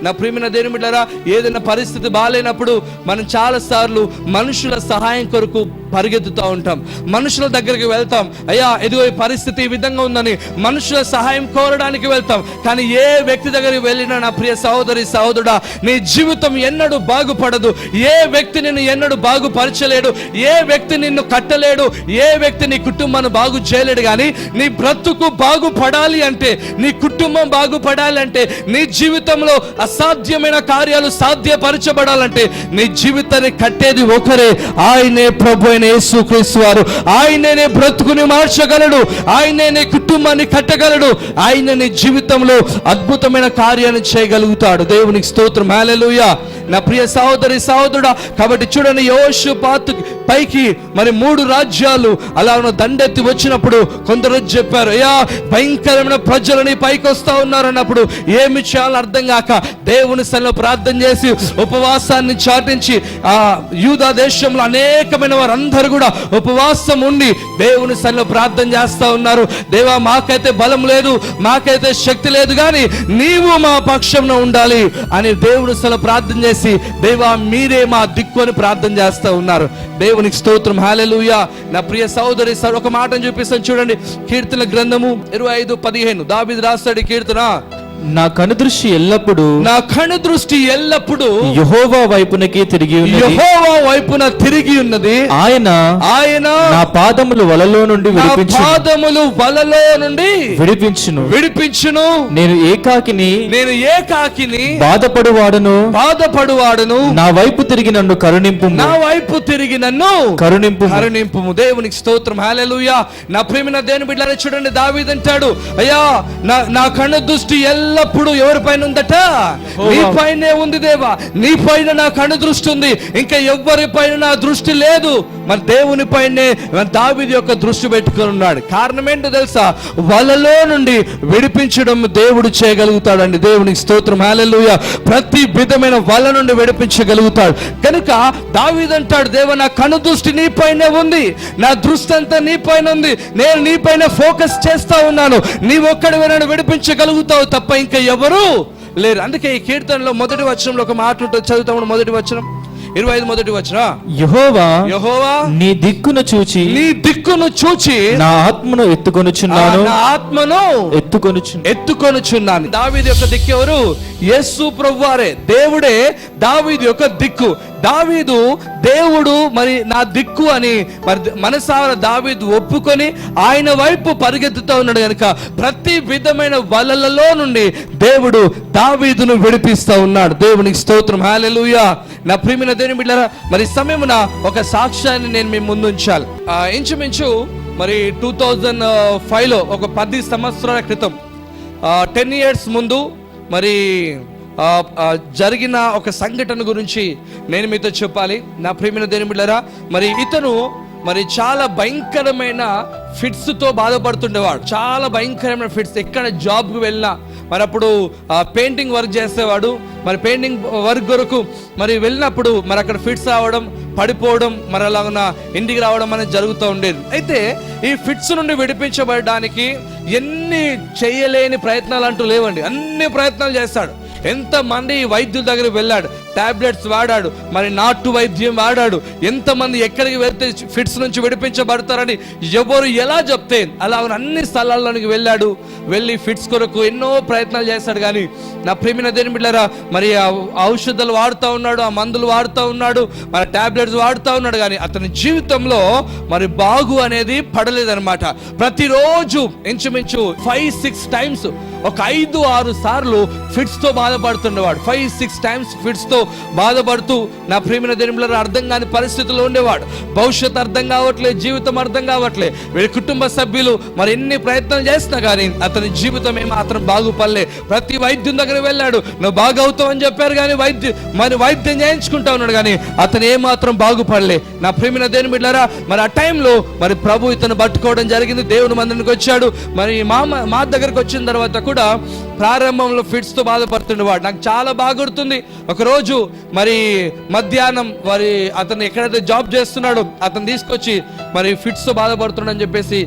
నా ప్రియమైన దేవుని బిడ్డలారా, ఏదైనా పరిస్థితి బాగాలేనప్పుడు మనం చాలా సార్లు మనుషుల సహాయం కొరకు పరిగెత్తుతూ ఉంటాం. మనుషుల దగ్గరికి వెళ్తాం, అయ్యా ఎదుగో ఈ పరిస్థితి ఈ విధంగా ఉందని మనుషుల సహాయం కోరడానికి వెళ్తాం. కానీ ఏ వ్యక్తి దగ్గరికి వెళ్ళినా నా ప్రియ సహోదరి సహోదరుడా, నీ జీవితం ఎన్నడూ బాగుపడదు. ఏ వ్యక్తి నిన్ను ఎన్నడూ బాగుపరచలేడు, ఏ వ్యక్తి నిన్ను కట్టలేడు, ఏ వ్యక్తి నీ కుటుంబాన్ని బాగు చేయలేడు. కానీ నీ బ్రతుకు బాగుపడాలి అంటే, నీ కుటుంబం బాగుపడాలి అంటే, నీ జీవితంలో అసాధ్యమైన కార్యాలు సాధ్యపరచబడాలంటే నీ జీవితాన్ని కట్టేది ఒకరే, ఆయనే ప్రభు అయిన యేసుక్రీస్తు వారు. ఆయనే బ్రతుకుని మార్చగలడు, ఆయనే నీ కుటుంబాన్ని కట్టగలడు, ఆయన నీ జీవితంలో అద్భుతమైన కార్యాన్ని చేయగలుగుతాడు. దేవునికి స్తోత్రం, హల్లెలూయా. నా ప్రియ సహోదరి సహోదరుడా, కాబట్టి చూడండి, యెహోషాపాతు పైకి మరి 3 రాజ్యాలు అలా దండెత్తి వచ్చినప్పుడు కొందరు చెప్పారు, అయ్యా భయంకరమైన ప్రజలని పైకి వస్తా ఉన్నారు అన్నప్పుడు ఏమి చేయాలో అర్థం కాక దేవుని సన్నిధిలో ప్రార్థన చేసి ఉపవాసాన్ని చాటించి ఆ యూదా దేశంలో అనేకమైన వారందరూ కూడా ఉపవాసం ఉండి దేవుని సన్నిధిలో ప్రార్థన చేస్తా ఉన్నారు. దేవా, మాకైతే బలం లేదు, మాకైతే శక్తి లేదు, కానీ నీవు మా పక్షంలో ఉండాలి అని దేవుని సన్నిధిలో ప్రార్థన చేసి, దేవా మీరే మా దిక్కు అని ప్రార్థన చేస్తా ఉన్నారు. దేవునికి స్తోత్రం, హల్లెలూయా. నా ప్రియ సహోదరి సార్ ఒక మాటను చూపిస్తాను చూడండి. కీర్తన గ్రంథము 25:15 దావీదు రాస్తాడు కీర్తన, నా కనుదృష్టి ఎల్లప్పుడు యెహోవా వైపునకి తిరిగి ఉన్నది, యెహోవా వైపున తిరిగి ఉన్నది. ఆయన నా పాదములు వలలో నుండి విడిపించును. నేను ఏకాకిని బాధపడువాడను, నా వైపు తిరిగి నన్ను కరుణింపు. దేవునికి స్తోత్రం, హల్లెలూయా. నా ప్రియమైన దేవుని బిడ్డలారా, చూడండి, దావీదు అంటాడు, అయ్యా నా కన్ను దృష్టి ఎల్లప్పుడు ఎవరి పైన ఉందట? నీ పైనే ఉంది దేవా, నీ పైన నా కన్ను దృష్టి ఉంది, ఇంకా ఎవరి పైన నా దృష్టి లేదు. మరి దేవుని పైనే దావీదు యొక్క దృష్టి పెట్టుకుని ఉన్నాడు. కారణం ఏంటో తెలుసా? వలలో నుండి విడిపించడం దేవుడు చేయగలుగుతాడండి. దేవునికి స్తోత్రం, హల్లెలూయా. ప్రతి విధమైన వల నుండి విడిపించగలుగుతాడు. కనుక దావీదు అంటాడు, దేవా నా కన్ను దృష్టి నీ పైనే ఉంది, నా దృష్టి అంతా నీ పైన ఉంది, నేను నీ పైన ఫోకస్ చేస్తా ఉన్నాను, నీ ఒక్కడివే నన్ను విడిపించగలుగుతావు తప్ప ఇంకా ఎవరు లేరు. అందుకే ఈ కీర్తనలో మొదటి వచనంలో ఒక మాట ఉంటుంది, చదువుతాము. మొదటి వచనం 25 మొదటి వచనం, యెహోవా నీ దిక్కును చూచి నా ఆత్మను ఎత్తుకొనుచున్నాను. దావీదు యొక్క దిక్కు ఎవరు? యేసు ప్రభువారే. దేవుడే దావీదు యొక్క దిక్కు. దావీదు దేవుడు మరి నా దిక్కు అని మరి మనసారా దావీదు ఒప్పుకొని ఆయన వైపు పరిగెత్తుతూ ఉన్నాడు. కనుక ప్రతి విధమైన వలలలో నుండి దేవుడు దావీదును విడిపిస్తూ ఉన్నాడు. దేవునికి స్తోత్రం, హల్లెలూయా. నా ప్రియమైన దేవుని బిడ్డలారా, మరి సమయమున ఒక సాక్ష్యాన్ని నేను మీ ముందు ఉంచాలి. ఇంచుమించు మరి 2005లో ఒక 10 సంవత్సరాల క్రితం 10 years ముందు మరి జరిగిన ఒక సంఘటన గురించి నేను మీతో చెప్పాలి. నా ప్రియమైన దేవుని బిడ్డలారా, మరి ఇతను మరి చాలా భయంకరమైన ఫిట్స్తో బాధపడుతుండేవాడు. చాలా భయంకరమైన ఫిట్స్. ఎక్కడ జాబ్కి వెళ్ళినా మరి అప్పుడు పెయింటింగ్ వర్క్ చేసేవాడు. మరి పెయింటింగ్ వర్క్ కొరకు మరి వెళ్ళినప్పుడు మరి అక్కడ ఫిట్స్ రావడం, పడిపోవడం, మరి అలాగ ఇంటికి రావడం అనేది జరుగుతూ ఉండేది. అయితే ఈ ఫిట్స్ నుండి విడిపించబడడానికి ఎన్ని చేయలేని ప్రయత్నాలు అంటూ లేవండి. అన్ని ప్రయత్నాలు చేస్తాడు. ఎంతమంది వైద్యుల దగ్గరికి వెళ్ళాడు, టాబ్లెట్స్ వాడాడు, మరి నాటు వైద్యం వాడాడు. ఎంతమంది ఎక్కడికి వెళ్తే ఫిట్స్ నుంచి విడిపించబడతారని ఎవరు ఎలా చెప్తే అలా అన్ని స్థలాల్లోనికి వెళ్ళాడు. వెళ్ళి ఫిట్స్ కొరకు ఎన్నో ప్రయత్నాలు చేస్తాడు. కానీ నా ప్రియమైన దేవుని బిడ్డలారా, మరి ఆ ఔషధాలు వాడుతూ ఉన్నాడు, ఆ మందులు వాడుతూ ఉన్నాడు, మరి టాబ్లెట్స్ వాడుతూ ఉన్నాడు. కానీ అతని జీవితంలో మరి బాగు అనేది పడలేదన్నమాట. ప్రతిరోజు ఇంచుమించు 5-6 times, ఒక 5-6 సార్లు ఫిట్స్ తో బాధపడుతుండేవాడు. 5-6 times ఫిట్స్ తో బాధపడుతూ నా ప్రియమైన దేవుని బిడ్డలారా అర్థం కాని పరిస్థితుల్లో ఉండేవాడు. భవిష్యత్తు అర్థం కావట్లేదు, జీవితం అర్థం కావట్లేదు. వీళ్ళ కుటుంబ సభ్యులు మరి ఎన్ని ప్రయత్నాలు చేసినా కానీ అతని జీవితం ఏమాత్రం బాగుపడలే. ప్రతి వైద్యం దగ్గర వెళ్ళాడు, నువ్వు బాగవుతావు అని చెప్పారు, కానీ వైద్యం చేయించుకుంటా ఉన్నాడు, కానీ అతను ఏమాత్రం బాగుపడలే. నా ప్రియమైన దేవుని బిడ్డలారా, మరి ఆ టైంలో మరి ప్రభు ఇతను పట్టుకోవడం జరిగింది. దేవుని మందిరానికి వచ్చాడు. మరి మా దగ్గరకు వచ్చిన తర్వాత కూడా ప్రారంభంలో ఫిట్స్ తో బాధపడుతుండేవాడు. నాకు చాలా బాగా గుర్తుంది. ఒకరోజు మరి మధ్యాహ్నం మరి అతను ఎక్కడైతే జాబ్ చేస్తున్నాడో అతను తీసుకొచ్చి మరి ఫిట్స్ తో బాధపడుతున్నాడని చెప్పేసి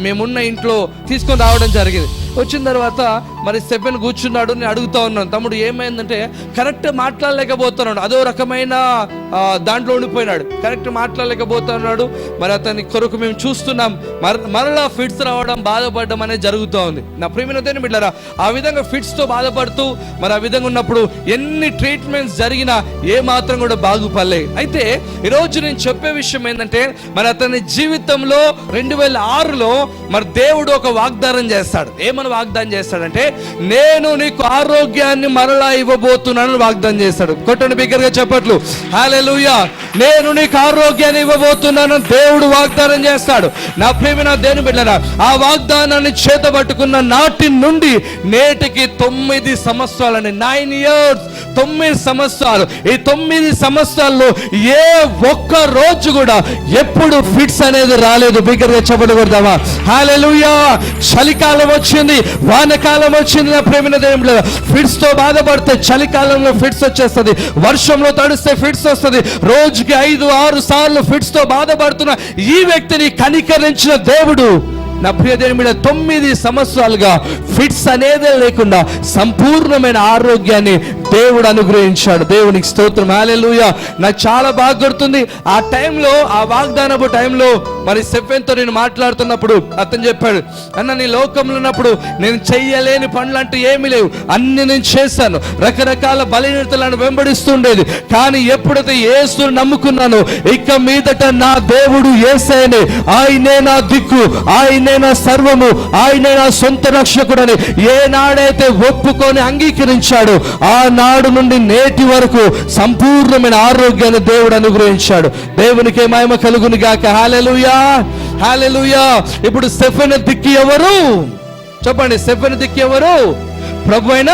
మేమున్న ఇంట్లో తీసుకొని రావడం జరిగింది. వచ్చిన తర్వాత మరి స్టెఫెన్ కూర్చున్నాడు. నేను అడుగుతా ఉన్నాను, తమ్ముడు ఏమైందంటే కరెక్ట్ మాట్లాడలేకపోతున్నాడు, అదో రకమైన దాంట్లో ఉండిపోయినాడు, కరెక్ట్ మాట్లాడలేకపోతున్నాడు. మరి అతని కొరకు మేము చూస్తున్నాం మరలా ఫిట్స్ రావడం, బాధపడడం అనేది జరుగుతూ ఉంది. నా ప్రియమైన దేవుని బిడ్డలారా, ఆ విధంగా ఫిట్స్తో బాధపడుతూ మరి ఆ విధంగా ఉన్నప్పుడు ఎన్ని ట్రీట్మెంట్స్ జరిగినా ఏ మాత్రం కూడా బాగుపడలే. అయితే ఈరోజు నేను చెప్పే విషయం ఏంటంటే, మరి అతని జీవితంలో 2006లో మరి దేవుడు ఒక వాగ్దానం చేస్తాడు. ఏమని వాగ్దానం చేస్తాడంటే, నేను నీకు ఆరోగ్యాన్ని మరలా ఇవ్వబోతున్నాను వాగ్దానం చేస్తాడు. కొట్టండి బిగ్గరగా చెప్పట్లు, హల్లెలూయా. నేను నీకు ఆరోగ్యాన్ని ఇవ్వబోతున్నాను దేవుడు వాగ్దానం చేస్తాడు. నా ప్రియమైన దేవుని బిడ్డలారా, ఆ వాగ్దానాన్ని చేతబట్టుకున్న నాటి నుండి నేటికి 9 సంవత్సరాలని, 9 years, 9 సంవత్సరాలు. ఈ 9 సంవత్సరాల్లో ఏ ఒక్క రోజు కూడా ఎప్పుడు ఫిట్స్ అనేది రాలేదు. బిగ్గరగా చెప్పకూడదామా? హల్లెలూయా. చలికాలం వచ్చింది, వానకాలం వచ్చింది. నా ప్రియమైన దేవుని బిడ్డలారా, ఫిట్స్ తో బాధపడితే చలికాలంలో ఫిట్స్ వచ్చేస్తుంది, వర్షంలో తడిస్తే ఫిట్స్ వస్తుంది. రోజుకి 5-6 సార్లు ఫిట్స్ తో బాధపడుతున్న ఈ వ్యక్తిని కనికరించిన దేవుడు నా ప్రియ దేవుని మీద 9 సంవత్సరాలుగా ఫిట్స్ అనేదే లేకుండా సంపూర్ణమైన ఆరోగ్యాన్ని దేవుడు అనుగ్రహించాడు. దేవునికి స్తోత్రం, హల్లెలూయా. నాకు చాలా బాగా గుర్తుంది, ఆ టైంలో, ఆ వాగ్దానపు టైంలో మరి స్టెఫెన్తో నేను మాట్లాడుతున్నప్పుడు అతను చెప్పాడు, అన్న నీ లోకంలో ఉన్నప్పుడు నేను చెయ్యలేని పనులు అంటూ ఏమీ లేవు, అన్ని నేను చేశాను, రకరకాల బలహీనతలను వెంబడిస్తుండేది. కానీ ఎప్పుడైతే యేసును నమ్ముకున్నానో ఇక మీదట నా దేవుడు యేసయ్యనే, ఆయనే నా దిక్కు, ఆయనే నా సర్వము, ఆయనే నా సొంత రక్షకుడని ఏనాడైతే ఒప్పుకొని అంగీకరించాడు, ఆ నాడు నుండి నేటి వరకు సంపూర్ణమైన ఆరోగ్యాన్ని దేవుడు అనుగ్రహించాడు. దేవునికి మహిమ కలుగును గాక. హల్లెలూయా, హల్లెలూయా. ఇప్పుడు స్టెఫెను దిక్కు ఎవరు చెప్పండి? స్టెఫెను దిక్కు ఎవరు? ప్రభు అయిన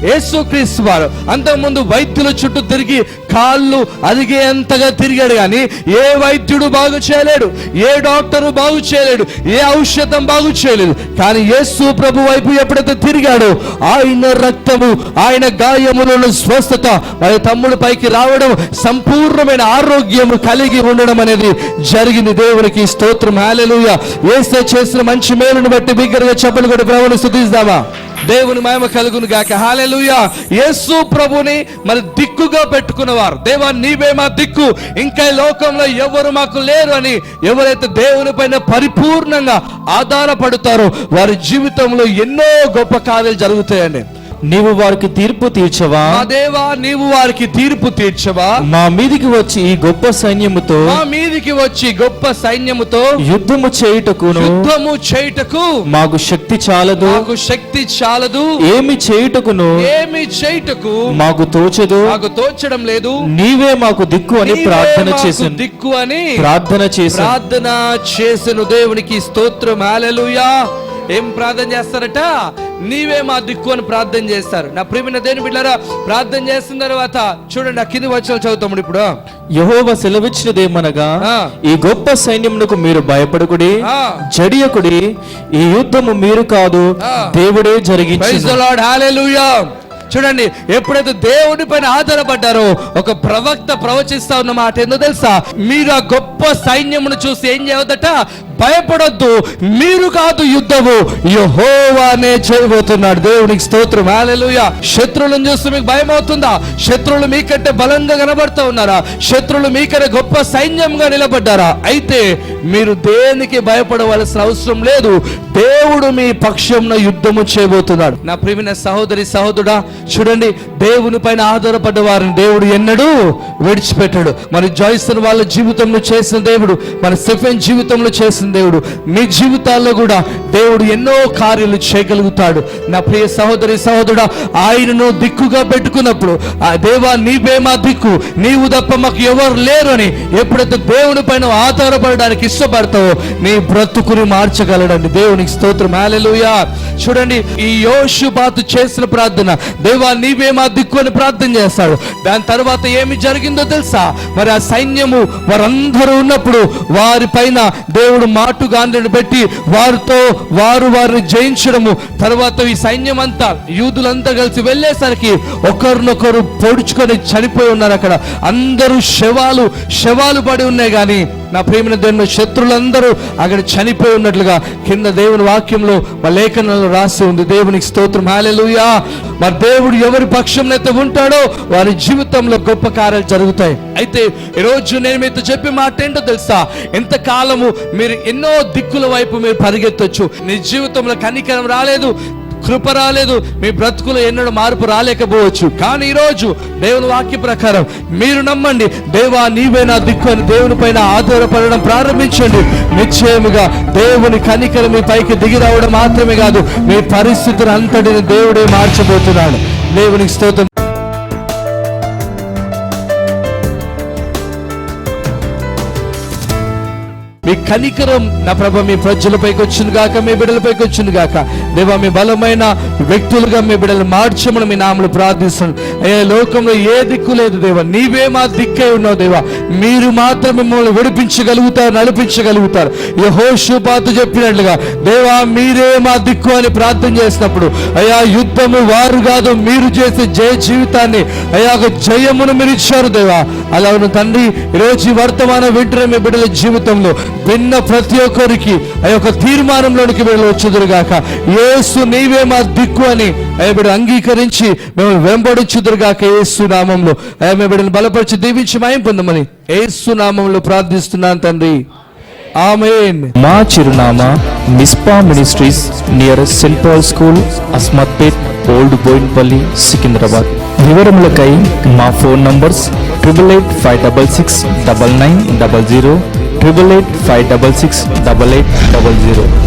యేసుక్రీస్తు వారు. అంతకుముందు వైద్యుల చుట్టూ తిరిగి కాళ్ళు అదిగేంతగా తిరిగాడు, కానీ ఏ వైద్యుడు బాగు చేయలేడు, ఏ డాక్టరు బాగు చేయలేడు, ఏ ఔషధం బాగు చేయలేదు. కానీ యేసు ప్రభు వైపు ఎప్పుడైతే తిరిగాడో ఆయన రక్తము, ఆయన గాయములలో స్వస్థత, మరి తమ్ముడు పైకి రావడం, సంపూర్ణమైన ఆరోగ్యము కలిగి ఉండడం అనేది జరిగింది. దేవునికి స్తోత్రం, హల్లెలూయా. యేసు చేసిన మంచి మేలును బట్టి బిగ్గరగా చప్పట్లు కొట్టి ప్రభువుని స్తుతిద్దామా? దేవుని మహిమ కలుగును గాక. హల్లెలూయా. యేసు ప్రభుని మరి దిక్కుగా పెట్టుకున్నవారు, దేవా నీవే మా దిక్కు, ఇంకా ఈ లోకంలో ఎవరు మాకు లేరు అని ఎవరైతే దేవుని పైన పరిపూర్ణంగా ఆధారపడతారో వారి జీవితంలో ఎన్నో గొప్ప కార్యాలు జరుగుతాయండి. నీవు వారికి తీర్పు తీర్చవా? మా దేవా నీవు వారికి తీర్పు తీర్చవా? మా మీదికి వచ్చి ఈ గొప్ప సైన్యముతో, మా మీదికి వచ్చి గొప్ప సైన్యముతో యుద్ధము చేయుటకు మాకు శక్తి చాలదు, మాకు శక్తి చాలదు. ఏమి చేయుటకును మాకు తోచదు, మాకు తోచడం లేదు. నీవే మాకు దిక్కు అని ప్రార్థన చేసి దిక్కు అని ప్రార్థన చేసెను. దేవునికి స్తోత్రం, హల్లెలూయా. ఏం ప్రార్థన చేస్తారట? నీవే మా దిక్కు అని ప్రార్థన చేస్తారు. నా ప్రియమైన దేవుని బిడ్డలారా, ప్రార్థన చేసిన తర్వాత చూడండి, ఆ కింది వచనాలు చదువుతాము ఇప్పుడు. యెహోవా సెలవిచ్చినదేమనగా, ఈ గొప్ప సైన్యమునకు మీరు భయపడకుడి, జడియకుడి, ఈ యుద్ధము మీరు కాదు దేవుడే జరిగించి. ప్రైజ్ ది లార్డ్, హల్లెలూయా. చూడండి, ఎప్పుడైతే దేవుని పైన ఆధారపడ్డారో ఒక ప్రవక్త ప్రవచిస్తా ఉన్న మాట ఏందో తెలుసా? మీరు ఆ గొప్ప సైన్యమును చూసి ఏం చేయవద్దట? భయపడొద్దు, మీరు కాదు యుద్ధము, యెహోవానే చేయబోతున్నాడు. దేవునికి స్తోత్రం, హల్లెలూయా. శత్రువులను చూస్తే మీకు భయం అవుతుందా? శత్రువులు మీకంటే బలంగా కనబడుతూ ఉన్నారా? శత్రువులు మీకంటే గొప్ప సైన్యంగా నిలబడ్డారా? అయితే మీరు దేనికి భయపడవలసిన అవసరం లేదు, దేవుడు మీ పక్షంలో యుద్ధము చేయబోతున్నాడు. నా ప్రియమైన సహోదరి సహోదరుడా, చూడండి, దేవుని పైన ఆధారపడ్డ వారిని దేవుడు ఎన్నడూ విడిచిపెట్టాడు. మరి జాయ్సన్ వాళ్ళ జీవితంలో చేసిన దేవుడు, మన స్టెఫెన్ జీవితంలో చేసిన దేవుడు, మీ జీవితాల్లో కూడా దేవుడు ఎన్నో కార్యాలు చేయగలుగుతాడు. నా ప్రియ సహోదరి సహోదరుడా, ఆయనను దిక్కుగా పెట్టుకున్నప్పుడు, ఆ దేవా నీవే మా దిక్కు, నీవు తప్ప మాకు ఎవరు లేరు అని ఎప్పుడైతే దేవుని పైన ఆధారపడడానికి ఇష్టపడతావో నీ బ్రతుకుని మార్చగలడండి. దేవునికి స్తోత్రం, హల్లెలూయా. చూడండి, ఈ యోషుబాతు చేసిన ప్రార్థన, దేవా నీవే మా దిక్కు అని ప్రార్థన చేస్తాడు. దాని తర్వాత ఏమి జరిగిందో తెలుసా? మరి ఆ సైన్యము వారందరూ ఉన్నప్పుడు వారి పైన దేవుడు మాటుగాండ్లను పెట్టి వారిని జయించడము. తర్వాత ఈ సైన్యం అంతా, యూదులంతా కలిసి వెళ్ళేసరికి ఒకరినొకరు పొడుచుకొని చనిపోయి ఉన్నారు. అక్కడ అందరూ శవాలు పడి ఉన్నాయి, కానీ నా ప్రియమైన దేవుని శత్రులందరూ అక్కడ చనిపోయి ఉన్నట్లుగా కింద దేవుని వాక్యంలో మా లేఖనంలో రాసి ఉంది. దేవునికి స్తోత్రం, హల్లెలూయా. మరి దేవుడు ఎవరి పక్షంనైతే ఉంటాడో వారి జీవితంలో గొప్ప కార్యాలు జరుగుతాయి. అయితే ఈరోజు నేను మీతో చెప్పే మాట ఏంటో తెలుసా? ఎంతకాలము మీరు ఎన్నో దిక్కుల వైపు మీరు పరిగెత్తొచ్చు, నీ జీవితంలో కనికరం రాలేదు, కృప రాలేదు, మీ బ్రతుకులో ఎన్నడూ మార్పు రాలేకపోవచ్చు. కానీ ఈరోజు దేవుని వాక్య ప్రకారం మీరు నమ్మండి, దేవా నీవే నా దిక్కు అని దేవుని పైన ఆధారపడడం ప్రారంభించండి. నిశ్చయముగా దేవుని కనికరం మీ పైకి దిగి రావడం మాత్రమే కాదు, మీ పరిస్థితులు అంతటిని దేవుడే మార్చబోతున్నాడు. దేవునికి స్తోత్రం. మీ కనికరం నా ప్రభ మీ ప్రజలపైకి వచ్చింది గాక, మీ బిడ్డలపైకి వచ్చింది గాక. దేవా మీ బలమైన వ్యక్తులుగా మీ బిడ్డలు మార్చమని మీ నామములో ప్రార్థిస్తున్నాను. అయ్యా లోకంలో ఏ దిక్కు లేదు దేవా, నీవే మా దిక్కే ఉన్నావు దేవా. మీరు మాత్రం మిమ్మల్ని విడిపించగలుగుతారు, నడిపించగలుగుతారు. యెహోషాపాతు చెప్పినట్లుగా దేవా మీరే మా దిక్కు అని ప్రార్థన చేసినప్పుడు అయ్యా యుద్ధము వారు కాదు మీరు చేసే జయ జీవితాన్ని అయ్యా ఒక జయమును మీరు ఇచ్చారు దేవా. అలాగే తండ్రి ఈరోజు ఈ వర్తమానం వింటున్న మీ బిడ్డల జీవితంలో విన్న ప్రతి ఒక్కరికి ఆ యొక్క తీర్మానంలోనికి వీళ్ళు వచ్చుదురుగాక. యేసు నీవే మా దిక్కు అని అయ్యా బిడ్డ అంగీకరించి మేము వెంబడించుదురుగాక. యేసు నామంలో అయ్యా మీ బిడ్డను బలపరిచి దీవించి మహిమ పొందమని యేసు నామంలో ప్రార్థిస్తున్నాను తండ్రి, ఆమేన్. మా చిరునామా Mizpah ministries near saint Paul school, Asmatpet, old Bowenpally, Secunderabad. వివరములకై మా ఫోన్ నంబర్స్ 8885669900, 8885668800.